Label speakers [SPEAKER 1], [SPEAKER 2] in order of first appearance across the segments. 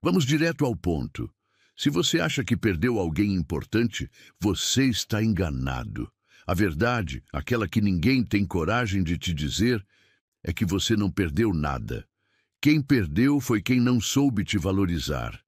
[SPEAKER 1] Vamos direto ao ponto. Se você acha que perdeu alguém importante, você está enganado. A verdade, aquela que ninguém tem coragem de te dizer, é que você não perdeu nada. Quem perdeu foi quem não soube te valorizar.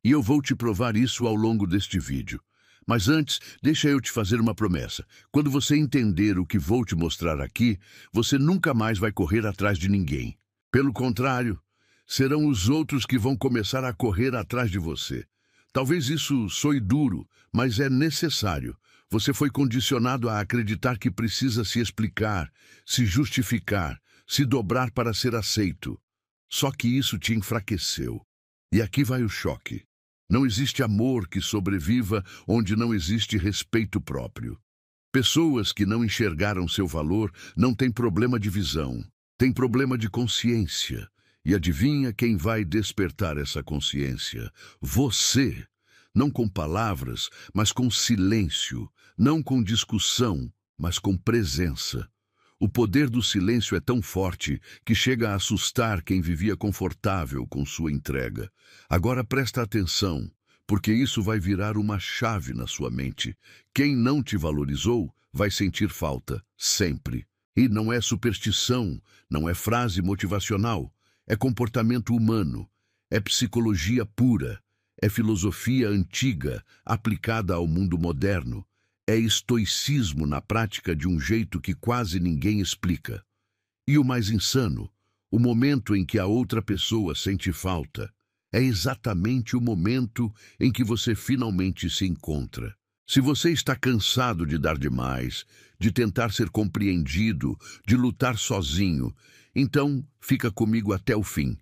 [SPEAKER 1] E eu vou te provar isso ao longo deste vídeo. Mas antes, deixa eu te fazer uma promessa. Quando você entender o que vou te mostrar aqui, você nunca mais vai correr atrás de ninguém. Pelo contrário, serão os outros que vão começar a correr atrás de você. Talvez isso soe duro, mas é necessário. Você foi condicionado a acreditar que precisa se explicar, se justificar, se dobrar para ser aceito. Só que isso te enfraqueceu. E aqui vai o choque. Não existe amor que sobreviva onde não existe respeito próprio. Pessoas que não enxergaram seu valor não têm problema de visão, têm problema de consciência. E adivinha quem vai despertar essa consciência? Você. Não com palavras, mas com silêncio. Não com discussão, mas com presença. O poder do silêncio é tão forte que chega a assustar quem vivia confortável com sua entrega. Agora presta atenção, porque isso vai virar uma chave na sua mente. Quem não te valorizou vai sentir falta, sempre. E não é superstição, não é frase motivacional. É comportamento humano, é psicologia pura, é filosofia antiga aplicada ao mundo moderno, é estoicismo na prática de um jeito que quase ninguém explica. E o mais insano, o momento em que a outra pessoa sente falta, é exatamente o momento em que você finalmente se encontra. Se você está cansado de dar demais, de tentar ser compreendido, de lutar sozinho, então fica comigo até o fim.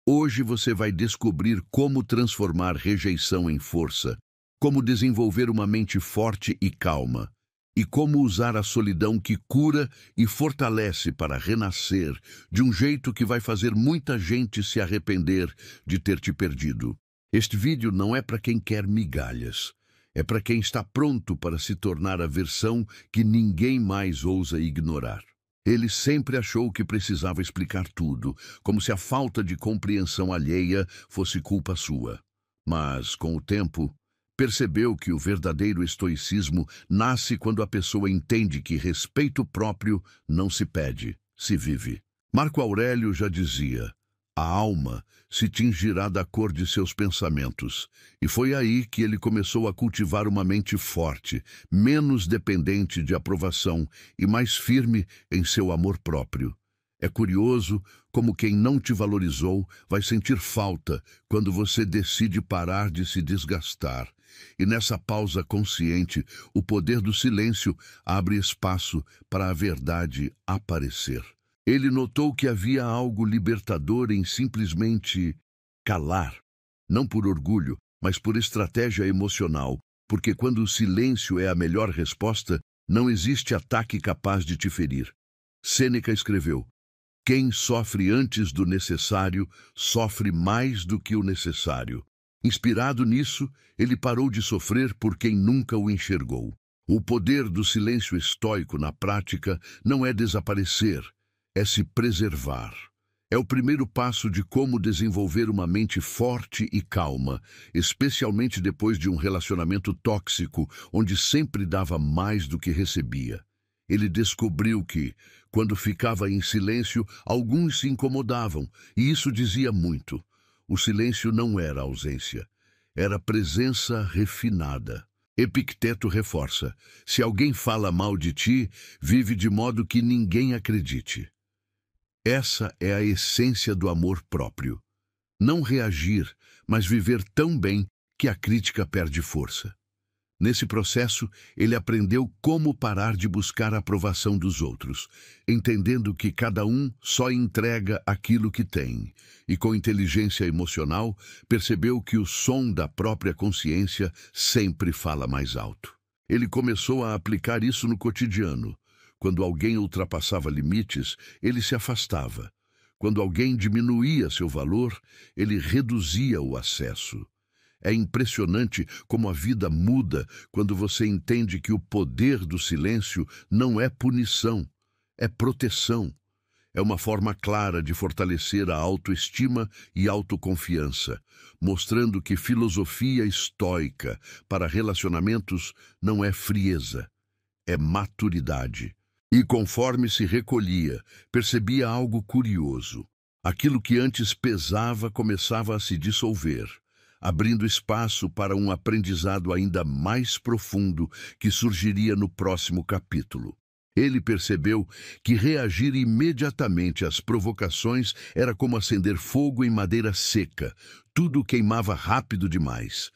[SPEAKER 1] Hoje você vai descobrir como transformar rejeição em força, como desenvolver uma mente forte e calma, e como usar a solidão que cura e fortalece para renascer de um jeito que vai fazer muita gente se arrepender de ter te perdido. Este vídeo não é para quem quer migalhas. É para quem está pronto para se tornar a versão que ninguém mais ousa ignorar. Ele sempre achou que precisava explicar tudo, como se a falta de compreensão alheia fosse culpa sua. Mas, com o tempo, percebeu que o verdadeiro estoicismo nasce quando a pessoa entende que respeito próprio não se pede, se vive. Marco Aurélio já dizia: a alma se tingirá da cor de seus pensamentos. E foi aí que ele começou a cultivar uma mente forte, menos dependente de aprovação e mais firme em seu amor próprio. É curioso como quem não te valorizou vai sentir falta quando você decide parar de se desgastar. E nessa pausa consciente, o poder do silêncio abre espaço para a verdade aparecer. Ele notou que havia algo libertador em simplesmente calar, não por orgulho, mas por estratégia emocional, porque quando o silêncio é a melhor resposta, não existe ataque capaz de te ferir. Sêneca escreveu: quem sofre antes do necessário, sofre mais do que o necessário. Inspirado nisso, ele parou de sofrer por quem nunca o enxergou. O poder do silêncio estoico na prática não é desaparecer, é se preservar. É o primeiro passo de como desenvolver uma mente forte e calma, especialmente depois de um relacionamento tóxico, onde sempre dava mais do que recebia. Ele descobriu que, quando ficava em silêncio, alguns se incomodavam, e isso dizia muito. O silêncio não era ausência, era presença refinada. Epicteto reforça: se alguém fala mal de ti, vive de modo que ninguém acredite. Essa é a essência do amor próprio. Não reagir, mas viver tão bem que a crítica perde força. Nesse processo, ele aprendeu como parar de buscar a aprovação dos outros, entendendo que cada um só entrega aquilo que tem, e com inteligência emocional, percebeu que o som da própria consciência sempre fala mais alto. Ele começou a aplicar isso no cotidiano. Quando alguém ultrapassava limites, ele se afastava. Quando alguém diminuía seu valor, ele reduzia o acesso. É impressionante como a vida muda quando você entende que o poder do silêncio não é punição, é proteção. É uma forma clara de fortalecer a autoestima e autoconfiança, mostrando que filosofia estoica para relacionamentos não é frieza, é maturidade. E conforme se recolhia, percebia algo curioso. Aquilo que antes pesava começava a se dissolver, abrindo espaço para um aprendizado ainda mais profundo que surgiria no próximo capítulo. Ele percebeu que reagir imediatamente às provocações era como acender fogo em madeira seca. Tudo queimava rápido demais.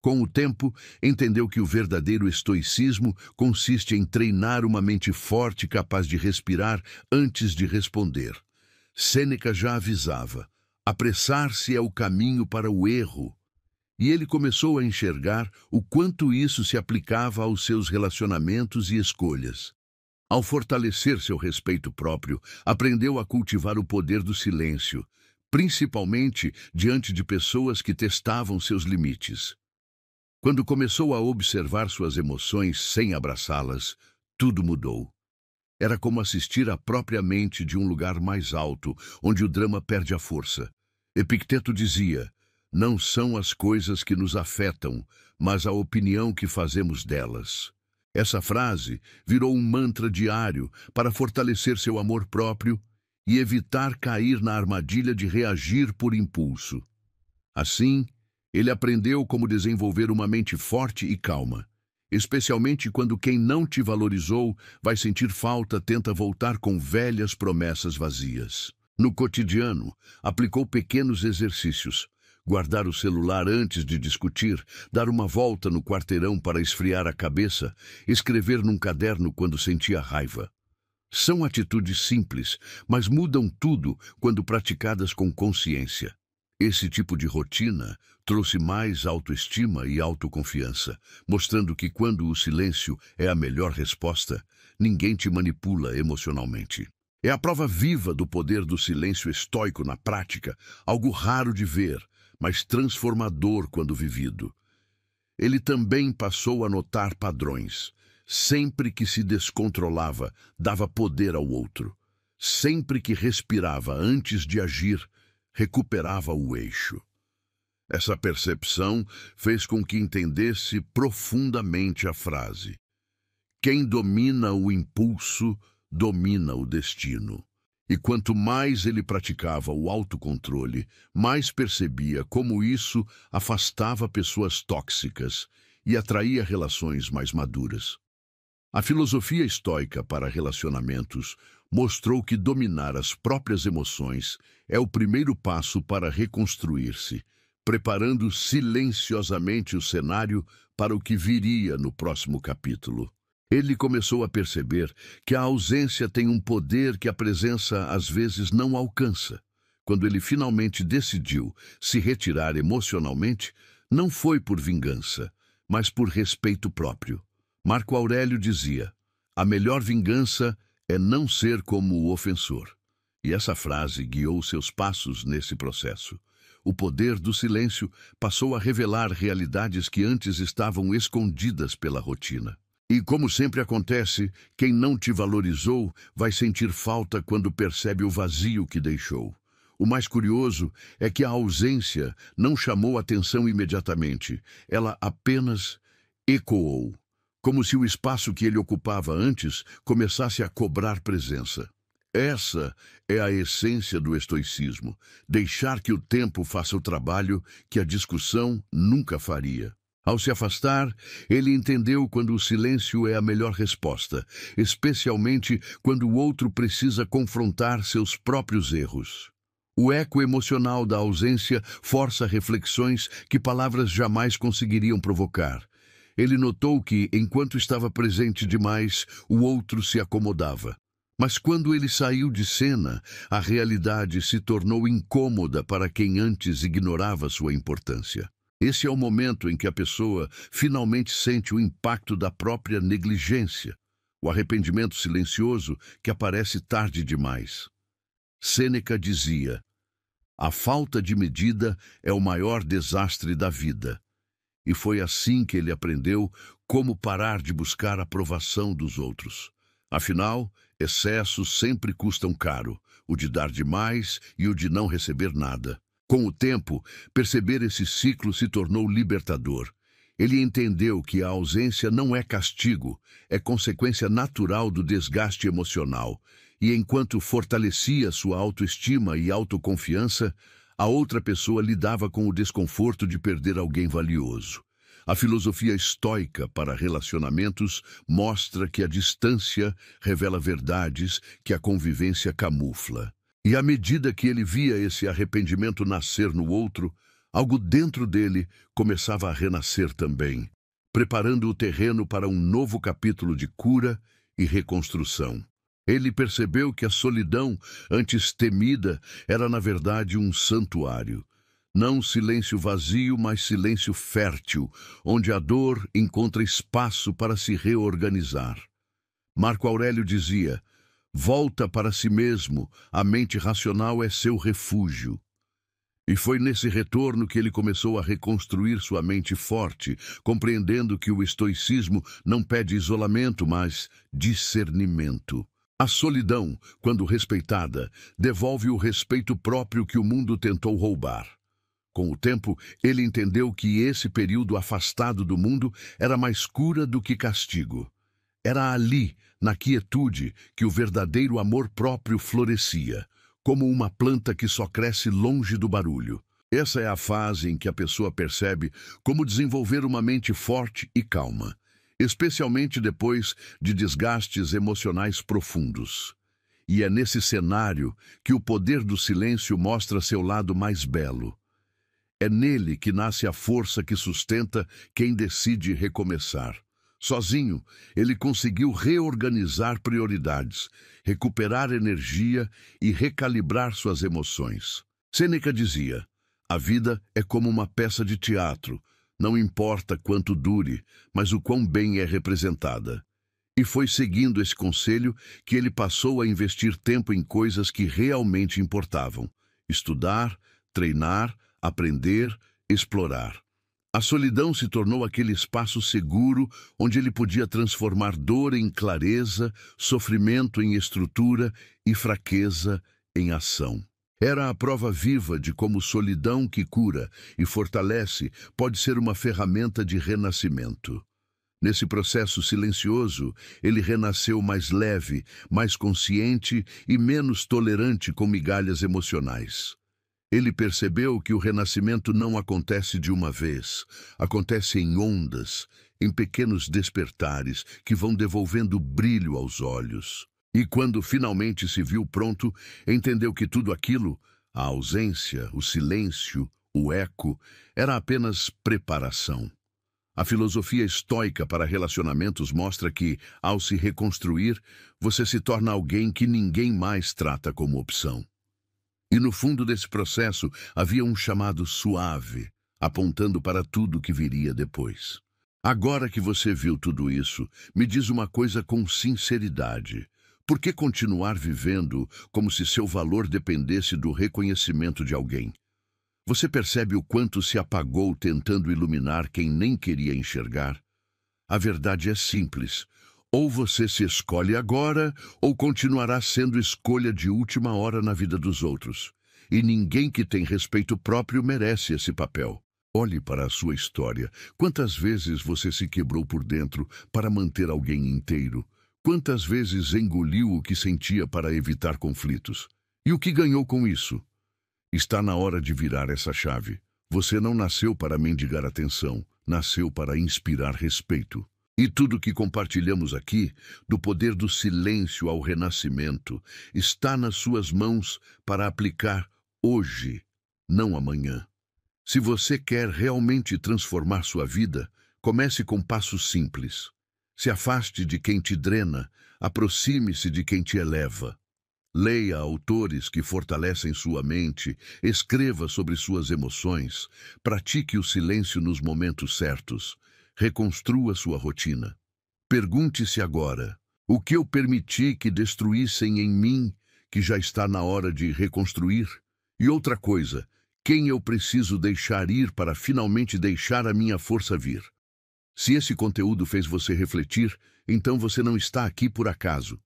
[SPEAKER 1] Com o tempo, entendeu que o verdadeiro estoicismo consiste em treinar uma mente forte capaz de respirar antes de responder. Sêneca já avisava: apressar-se é o caminho para o erro. E ele começou a enxergar o quanto isso se aplicava aos seus relacionamentos e escolhas. Ao fortalecer seu respeito próprio, aprendeu a cultivar o poder do silêncio, principalmente diante de pessoas que testavam seus limites. Quando começou a observar suas emoções sem abraçá-las, tudo mudou. Era como assistir à própria mente de um lugar mais alto, onde o drama perde a força. Epicteto dizia: não são as coisas que nos afetam, mas a opinião que fazemos delas. Essa frase virou um mantra diário para fortalecer seu amor próprio e evitar cair na armadilha de reagir por impulso. Assim, ele aprendeu como desenvolver uma mente forte e calma, especialmente quando quem não te valorizou vai sentir falta, tenta voltar com velhas promessas vazias. No cotidiano, aplicou pequenos exercícios: guardar o celular antes de discutir, dar uma volta no quarteirão para esfriar a cabeça, escrever num caderno quando sentia raiva. São atitudes simples, mas mudam tudo quando praticadas com consciência. Esse tipo de rotina trouxe mais autoestima e autoconfiança, mostrando que quando o silêncio é a melhor resposta, ninguém te manipula emocionalmente. É a prova viva do poder do silêncio estoico na prática, algo raro de ver, mas transformador quando vivido. Ele também passou a notar padrões. Sempre que se descontrolava, dava poder ao outro. Sempre que respirava antes de agir, recuperava o eixo. Essa percepção fez com que entendesse profundamente a frase: quem domina o impulso, domina o destino. E quanto mais ele praticava o autocontrole, mais percebia como isso afastava pessoas tóxicas e atraía relações mais maduras. A filosofia estoica para relacionamentos mostrou que dominar as próprias emoções é o primeiro passo para reconstruir-se, preparando silenciosamente o cenário para o que viria no próximo capítulo. Ele começou a perceber que a ausência tem um poder que a presença às vezes não alcança. Quando ele finalmente decidiu se retirar emocionalmente, não foi por vingança, mas por respeito próprio. Marco Aurélio dizia: a melhor vingança é não ser como o ofensor. E essa frase guiou seus passos nesse processo. O poder do silêncio passou a revelar realidades que antes estavam escondidas pela rotina. E como sempre acontece, quem não te valorizou vai sentir falta quando percebe o vazio que deixou. O mais curioso é que a ausência não chamou atenção imediatamente, ela apenas ecoou, como se o espaço que ele ocupava antes começasse a cobrar presença. Essa é a essência do estoicismo: deixar que o tempo faça o trabalho que a discussão nunca faria. Ao se afastar, ele entendeu quando o silêncio é a melhor resposta, especialmente quando o outro precisa confrontar seus próprios erros. O eco emocional da ausência força reflexões que palavras jamais conseguiriam provocar. Ele notou que, enquanto estava presente demais, o outro se acomodava. Mas quando ele saiu de cena, a realidade se tornou incômoda para quem antes ignorava sua importância. Esse é o momento em que a pessoa finalmente sente o impacto da própria negligência, o arrependimento silencioso que aparece tarde demais. Sêneca dizia: a falta de medida é o maior desastre da vida. E foi assim que ele aprendeu como parar de buscar a aprovação dos outros. Afinal, excessos sempre custam caro. o de dar demais e o de não receber nada. Com o tempo, perceber esse ciclo se tornou libertador. Ele entendeu que a ausência não é castigo, é consequência natural do desgaste emocional. E enquanto fortalecia sua autoestima e autoconfiança, a outra pessoa lidava com o desconforto de perder alguém valioso. A filosofia estoica para relacionamentos mostra que a distância revela verdades que a convivência camufla. E à medida que ele via esse arrependimento nascer no outro, algo dentro dele começava a renascer também, preparando o terreno para um novo capítulo de cura e reconstrução. Ele percebeu que a solidão, antes temida, era na verdade um santuário. Não silêncio vazio, mas silêncio fértil, onde a dor encontra espaço para se reorganizar. Marco Aurélio dizia: volta para si mesmo, a mente racional é seu refúgio. E foi nesse retorno que ele começou a reconstruir sua mente forte, compreendendo que o estoicismo não pede isolamento, mas discernimento. A solidão, quando respeitada, devolve o respeito próprio que o mundo tentou roubar. Com o tempo, ele entendeu que esse período afastado do mundo era mais cura do que castigo. Era ali, na quietude, que o verdadeiro amor próprio florescia, como uma planta que só cresce longe do barulho. Essa é a fase em que a pessoa percebe como desenvolver uma mente forte e calma, especialmente depois de desgastes emocionais profundos. E é nesse cenário que o poder do silêncio mostra seu lado mais belo. É nele que nasce a força que sustenta quem decide recomeçar. Sozinho, ele conseguiu reorganizar prioridades, recuperar energia e recalibrar suas emoções. Sêneca dizia: a vida é como uma peça de teatro, não importa quanto dure, mas o quão bem é representada. E foi seguindo esse conselho que ele passou a investir tempo em coisas que realmente importavam: estudar, treinar, aprender, explorar. A solidão se tornou aquele espaço seguro onde ele podia transformar dor em clareza, sofrimento em estrutura e fraqueza em ação. Era a prova viva de como solidão que cura e fortalece pode ser uma ferramenta de renascimento. Nesse processo silencioso, ele renasceu mais leve, mais consciente e menos tolerante com migalhas emocionais. Ele percebeu que o renascimento não acontece de uma vez, acontece em ondas, em pequenos despertares que vão devolvendo brilho aos olhos. E quando finalmente se viu pronto, entendeu que tudo aquilo, a ausência, o silêncio, o eco, era apenas preparação. A filosofia estoica para relacionamentos mostra que, ao se reconstruir, você se torna alguém que ninguém mais trata como opção. E no fundo desse processo havia um chamado suave, apontando para tudo que viria depois. Agora que você viu tudo isso, me diz uma coisa com sinceridade. Por que continuar vivendo como se seu valor dependesse do reconhecimento de alguém? Você percebe o quanto se apagou tentando iluminar quem nem queria enxergar? A verdade é simples. Ou você se escolhe agora, ou continuará sendo escolha de última hora na vida dos outros. E ninguém que tem respeito próprio merece esse papel. Olhe para a sua história. Quantas vezes você se quebrou por dentro para manter alguém inteiro? Quantas vezes engoliu o que sentia para evitar conflitos? E o que ganhou com isso? Está na hora de virar essa chave. Você não nasceu para mendigar atenção, nasceu para inspirar respeito. E tudo que compartilhamos aqui, do poder do silêncio ao renascimento, está nas suas mãos para aplicar hoje, não amanhã. Se você quer realmente transformar sua vida, comece com passos simples. Se afaste de quem te drena, aproxime-se de quem te eleva. Leia autores que fortalecem sua mente, escreva sobre suas emoções, pratique o silêncio nos momentos certos. Reconstrua sua rotina. Pergunte-se agora: o que eu permiti que destruíssem em mim, que já está na hora de reconstruir? E outra coisa, quem eu preciso deixar ir para finalmente deixar a minha força vir? Se esse conteúdo fez você refletir, então você não está aqui por acaso.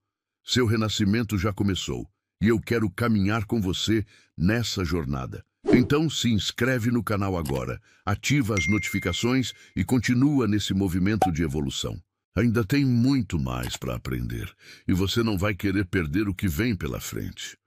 [SPEAKER 1] Seu renascimento já começou, e eu quero caminhar com você nessa jornada. Então se inscreve no canal agora, ativa as notificações e continua nesse movimento de evolução. Ainda tem muito mais para aprender e você não vai querer perder o que vem pela frente.